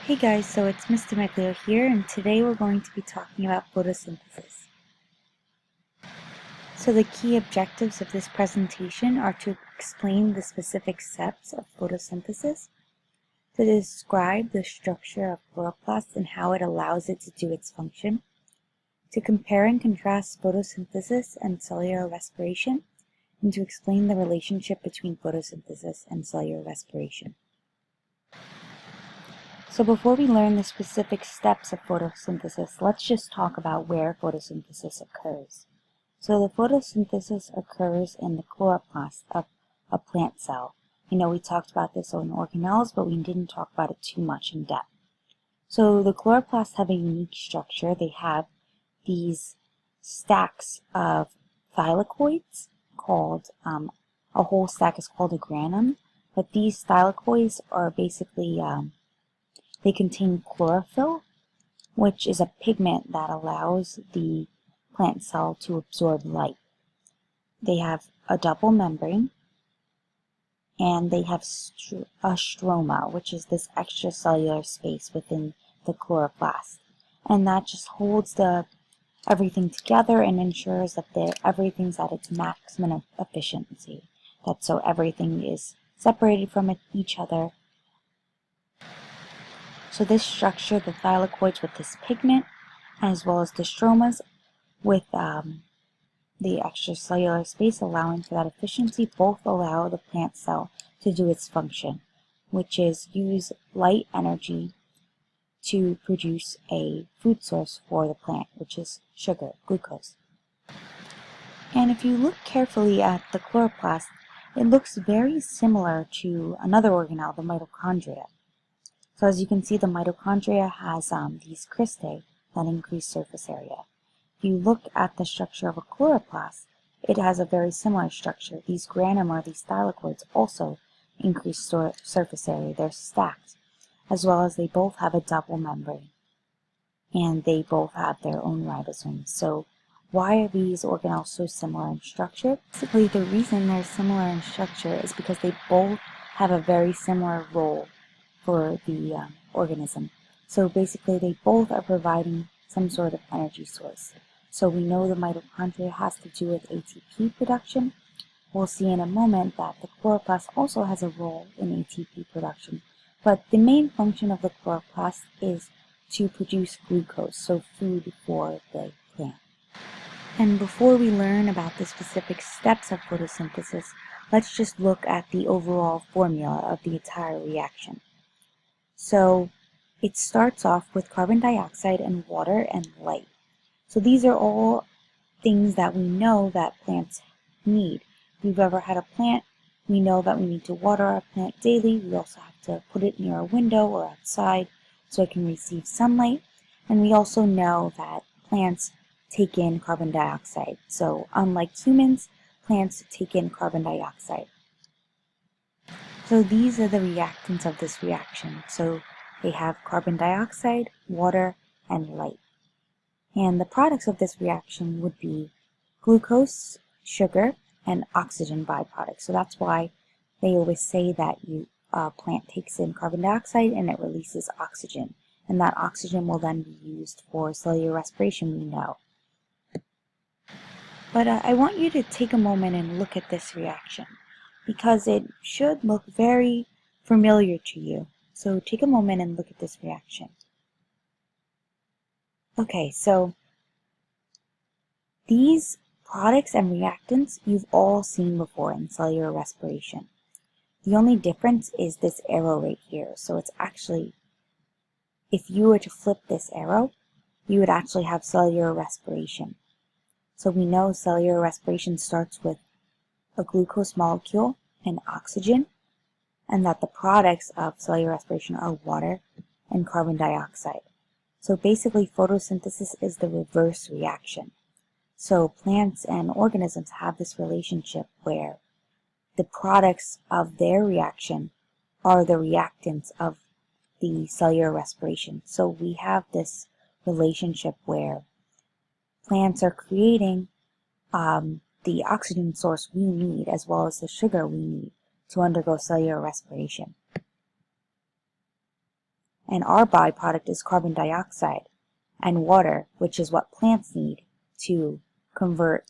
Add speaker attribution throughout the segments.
Speaker 1: Hey guys, so it's Mr. Meglio here, and today we're going to be talking about photosynthesis. So the key objectives of this presentation are to explain the specific steps of photosynthesis, to describe the structure of chloroplasts and how it allows it to do its function, to compare and contrast photosynthesis and cellular respiration, and to explain the relationship between photosynthesis and cellular respiration. So before we learn the specific steps of photosynthesis, let's just talk about where photosynthesis occurs. So the photosynthesis occurs in the chloroplast of a plant cell. We talked about this in organelles, but we didn't talk about it too much in depth. So the chloroplasts have a unique structure. They have these stacks of thylakoids called, a whole stack is called a granum, but these thylakoids are basically they contain chlorophyll, which is a pigment that allows the plant cell to absorb light. They have a double membrane, and they have a stroma, which is this extracellular space within the chloroplast. And that just holds everything together and ensures that everything's at its maximum efficiency. So everything is separated from each other. So this structure, the thylakoids with this pigment, as well as the stromas with the extracellular space allowing for that efficiency, both allow the plant cell to do its function, which is use light energy to produce a food source for the plant, which is sugar, glucose. And if you look carefully at the chloroplast, it looks very similar to another organelle, the mitochondria. So as you can see, the mitochondria has these cristae that increase surface area. If you look at the structure of a chloroplast, it has a very similar structure. These granum, or these thylakoids, also increase surface area. They're stacked, as well as they both have a double membrane, and they both have their own ribosomes. So why are these organelles so similar in structure? Basically, the reason they're similar in structure is because they both have a very similar role for the organism. So basically they both are providing some sort of energy source. So we know the mitochondria has to do with ATP production. We'll see in a moment that the chloroplast also has a role in ATP production. But the main function of the chloroplast is to produce glucose, so food for the plant. And before we learn about the specific steps of photosynthesis, let's just look at the overall formula of the entire reaction. So it starts off with carbon dioxide and water and light. So these are all things that we know that plants need. If we've ever had a plant, we know that we need to water our plant daily. We also have to put it near a window or outside so it can receive sunlight. And we also know that plants take in carbon dioxide. So unlike humans, plants take in carbon dioxide. So these are the reactants of this reaction. So they have carbon dioxide, water, and light. And the products of this reaction would be glucose, sugar, and oxygen byproducts. So that's why they always say that a plant takes in carbon dioxide and it releases oxygen. And that oxygen will then be used for cellular respiration, we know. But I want you to take a moment and look at this reaction, because it should look very familiar to you. So take a moment and look at this reaction. Okay, so these products and reactants you've all seen before in cellular respiration. The only difference is this arrow right here. So it's actually, if you were to flip this arrow, you would actually have cellular respiration. So we know cellular respiration starts with a glucose molecule and oxygen, and that the products of cellular respiration are water and carbon dioxide. So basically photosynthesis is the reverse reaction. So plants and organisms have this relationship where the products of their reaction are the reactants of the cellular respiration. So we have this relationship where plants are creating the oxygen source we need as well as the sugar we need to undergo cellular respiration. And our byproduct is carbon dioxide and water, which is what plants need to convert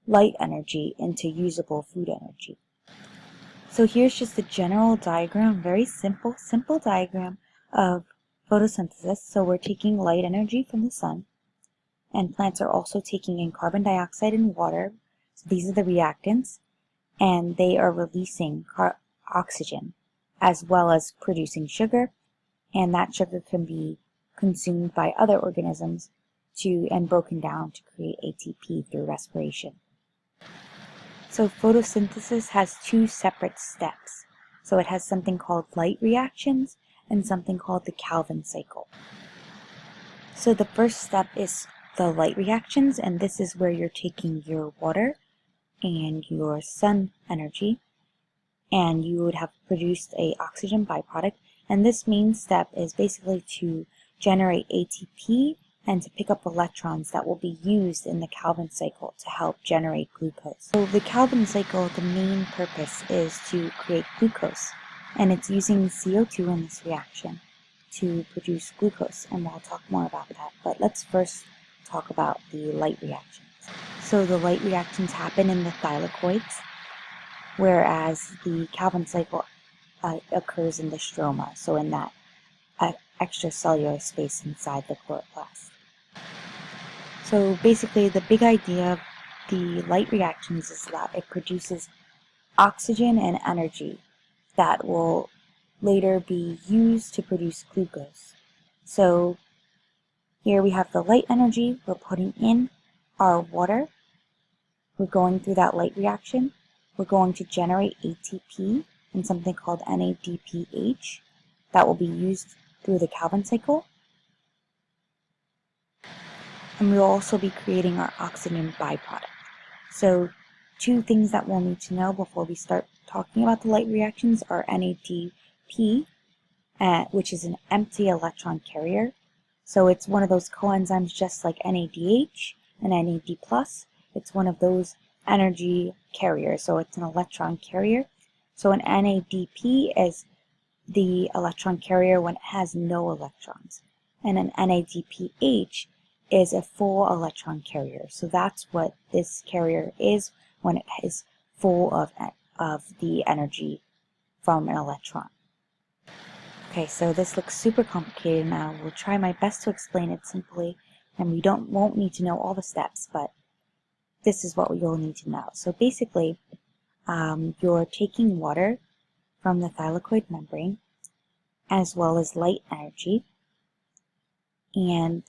Speaker 1: light energy into usable food energy. So here's just a general diagram, very simple diagram of photosynthesis. So we're taking light energy from the sun, and plants are also taking in carbon dioxide and water. So these are the reactants, and they are releasing oxygen as well as producing sugar, and that sugar can be consumed by other organisms and broken down to create ATP through respiration. So photosynthesis has two separate steps. So it has something called light reactions and something called the Calvin cycle. So the first step is the light reactions, and this is where you're taking your water and your sun energy, and you would have produced a oxygen byproduct. And this main step is basically to generate ATP and to pick up electrons that will be used in the Calvin cycle to help generate glucose. So the Calvin cycle, the main purpose is to create glucose, and it's using CO2 in this reaction to produce glucose, and we'll talk more about that. But let's first talk about the light reactions. So the light reactions happen in the thylakoids, whereas the Calvin cycle occurs in the stroma, so in that extracellular space inside the chloroplast. So basically the big idea of the light reactions is that it produces oxygen and energy that will later be used to produce glucose. So here we have the light energy, we're putting in our water, we're going through that light reaction, we're going to generate ATP and something called NADPH that will be used through the Calvin cycle. And we'll also be creating our oxygen byproduct. So two things that we'll need to know before we start talking about the light reactions are NADP, which is an empty electron carrier. So it's one of those coenzymes just like NADH and NAD+. It's one of those energy carriers, so it's an electron carrier. So an NADP is the electron carrier when it has no electrons, and an NADPH is a full electron carrier. So that's what this carrier is when it is full of the energy from an electron. Okay, so this looks super complicated now. We'll try my best to explain it simply, and we won't need to know all the steps, but this is what you'll need to know. So basically, you're taking water from the thylakoid membrane as well as light energy, and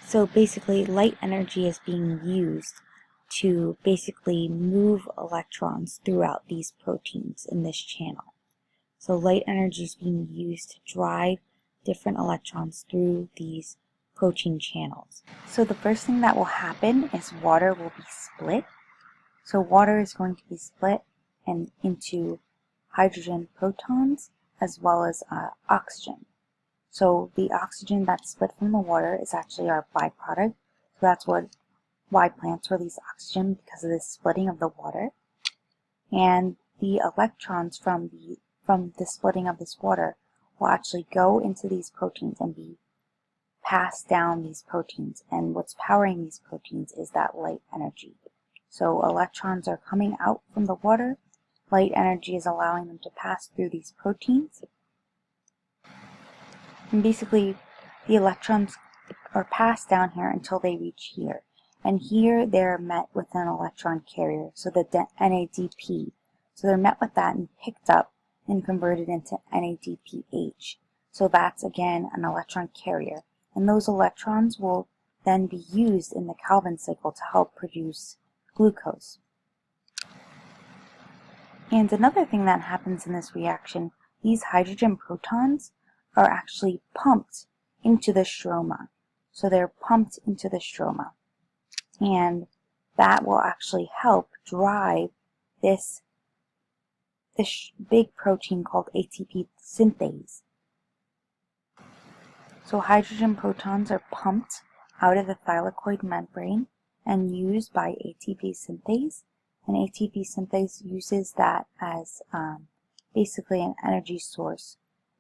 Speaker 1: so basically light energy is being used to basically move electrons throughout these proteins in this channel. So light energy is being used to drive different electrons through these protein channels. So the first thing that will happen is water will be split. So water is going to be split into hydrogen protons as well as oxygen. So the oxygen that's split from the water is actually our byproduct. So that's why plants release oxygen, because of this splitting of the water. And the electrons from the splitting of this water will actually go into these proteins and be passed down these proteins. And what's powering these proteins is that light energy. So electrons are coming out from the water. Light energy is allowing them to pass through these proteins. And basically, the electrons are passed down here until they reach here. And here they're met with an electron carrier, so the NADP. So they're met with that and picked up and converted into NADPH. So that's, again, an electron carrier. And those electrons will then be used in the Calvin cycle to help produce glucose. And another thing that happens in this reaction, these hydrogen protons are actually pumped into the stroma. So they're pumped into the stroma. And that will actually help drive this big protein called ATP synthase. So hydrogen protons are pumped out of the thylakoid membrane and used by ATP synthase. And ATP synthase uses that as basically an energy source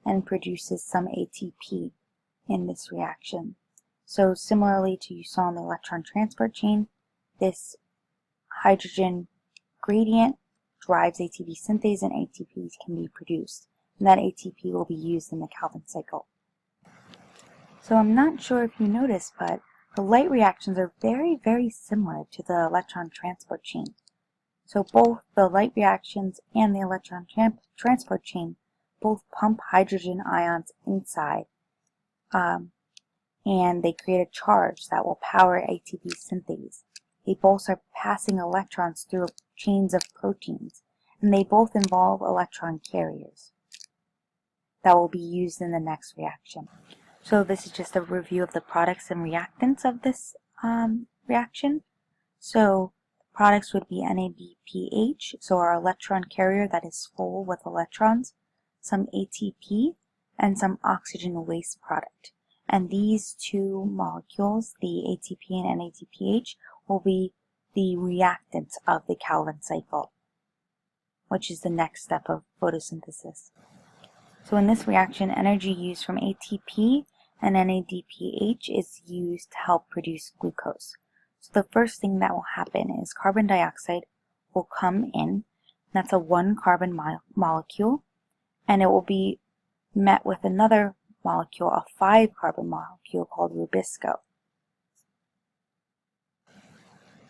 Speaker 1: and produces some ATP in this reaction. So similarly to you saw in the electron transport chain, this hydrogen gradient drives ATP synthase and ATP can be produced. And that ATP will be used in the Calvin cycle. So I'm not sure if you noticed, but the light reactions are very, very similar to the electron transport chain. So both the light reactions and the electron transport chain both pump hydrogen ions inside, and they create a charge that will power ATP synthase. They both are passing electrons through chains of proteins, and they both involve electron carriers that will be used in the next reaction. So this is just a review of the products and reactants of this reaction. So products would be NADPH, so our electron carrier that is full with electrons, some ATP, and some oxygen waste product. And these two molecules, the ATP and NADPH, will be the reactants of the Calvin cycle, which is the next step of photosynthesis. So in this reaction, energy used from ATP and NADPH is used to help produce glucose. So the first thing that will happen is carbon dioxide will come in. That's a 1 carbon molecule, and it will be met with another molecule, a 5 carbon molecule called rubisco.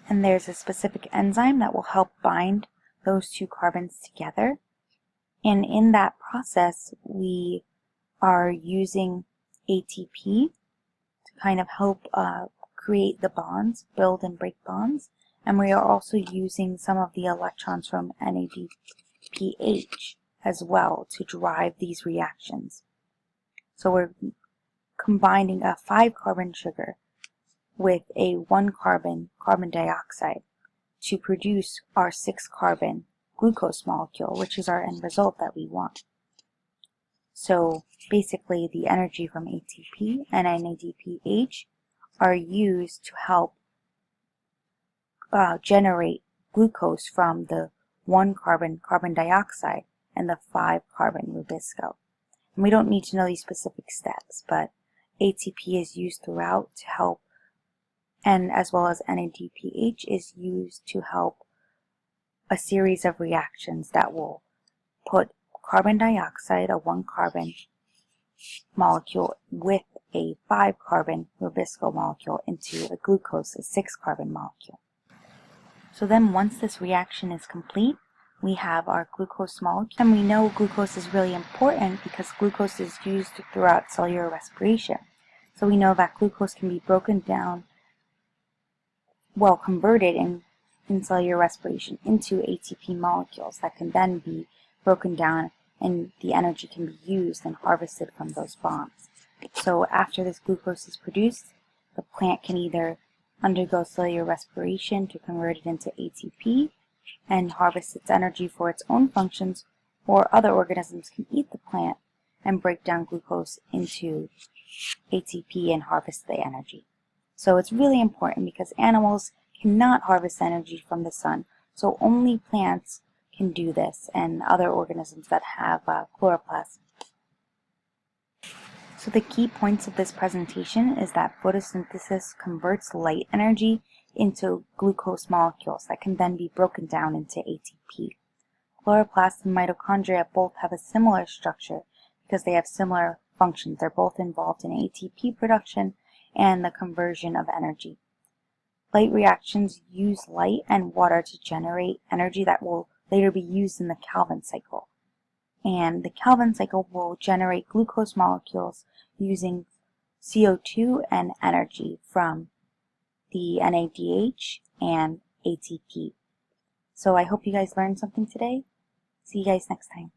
Speaker 1: And there's a specific enzyme that will help bind those 2 carbons together. And in that process, we are using ATP to kind of help create the bonds, build and break bonds. And we are also using some of the electrons from NADPH as well to drive these reactions. So we're combining a 5 carbon sugar with a 1 carbon carbon dioxide to produce our 6 carbon glucose molecule, which is our end result that we want. So basically the energy from ATP and NADPH are used to help generate glucose from the 1 carbon carbon dioxide and the 5 carbon rubisco. And we don't need to know these specific steps, but ATP is used throughout to help, and as well as NADPH is used to help a series of reactions that will put carbon dioxide, a 1 carbon molecule, with a 5 carbon rubisco molecule into a glucose, a 6 carbon molecule. So then once this reaction is complete, we have our glucose molecule. And we know glucose is really important because glucose is used throughout cellular respiration. So we know that glucose can be broken down, well, converted in cellular respiration into ATP molecules that can then be broken down, and the energy can be used and harvested from those bonds. So after this glucose is produced, the plant can either undergo cellular respiration to convert it into ATP and harvest its energy for its own functions, or other organisms can eat the plant and break down glucose into ATP and harvest the energy. So it's really important because animals cannot harvest energy from the sun, so only plants can do this, and other organisms that have chloroplast. So the key points of this presentation is that photosynthesis converts light energy into glucose molecules that can then be broken down into ATP. Chloroplasts and mitochondria both have a similar structure because they have similar functions. They're both involved in ATP production and the conversion of energy. Light reactions use light and water to generate energy that will later be used in the Calvin cycle. And the Calvin cycle will generate glucose molecules using CO2 and energy from the NADH and ATP. So I hope you guys learned something today. See you guys next time.